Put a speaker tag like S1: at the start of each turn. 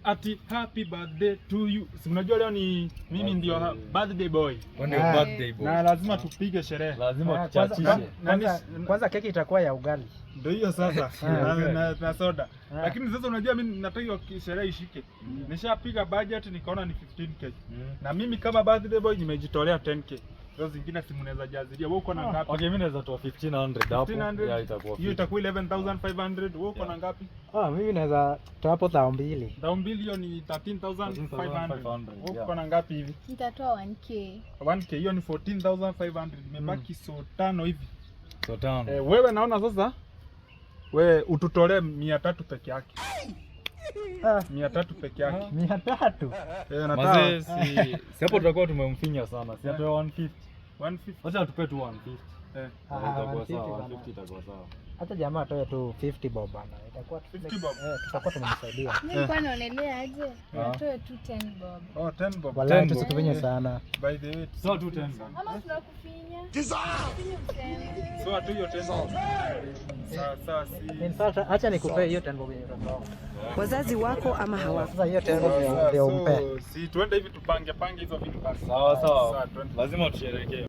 S1: ati happy birthday to you. Si unajua leo ni mimi ndio birthday boy.
S2: Ndio birthday boy.
S1: Na lazima tupige sherehe.
S2: Lazima tuchachishe.
S3: Kwanza keki itakuwa ya ugali.
S1: Ndio hiyo sasa. Na soda. Lakini sasa unajua mimi nataka hiyo sherehe ishike. Nishapiga budget nikaona ni 15k. Na mimi kama birthday boy nimejitolea 10k. Hizo zingine simu naweza jazilia. Wewe uko na ngapi?
S2: Okay, mimi naweza toa 1500 hapo.
S1: Yeah,
S2: itakuwa.
S1: Hiyo itakuwa 11500. Wewe uko na ngapi?
S3: Mimi naweza toa hapo 2000.
S1: 2000 hiyo ni 13500. Wewe uko na ngapi hivi?
S4: Nitatoa 1k.
S1: 1k hiyo ni 14500. Nimebaki so 5 hivi.
S2: So 5.
S1: Wewe naona sasa wewe ututolee 300 peke yake. 300 peke yake.
S3: 300.
S1: Nataka
S2: si hapo tutakuwa tumemfinya sana. Si atoe 150.
S1: 150.
S2: Acha tupe tu 150. Itakuwa
S3: 150
S2: sawa,
S3: bana.
S2: 150 itakuwa sawa.
S3: Hata jamaa atoe tu 50 bob bana. Itakuwa
S1: 50 bob.
S3: tutakuwa tumemsaidia.
S4: Nilikuwa naonelea aje? Natoe tu 10 bob.
S1: Oh, 10 bob.
S3: Wala
S2: 10 bob.
S3: tusikivinye sana.
S1: By the way,
S2: So tu 10.
S4: Ama tunakufinya.
S1: So atu hiyo 10 bob. Sasa
S3: In fact, acha nikupe hiyo 10 bob yenye unatoa.
S5: Wazazi wako ama hawako.
S3: Sasa hiyo 10 bob ndio umpe.
S1: si tuende hivi tupange hizo vitu basi.
S2: Sawa sawa.
S1: Twende.
S2: Lazima tusherekee.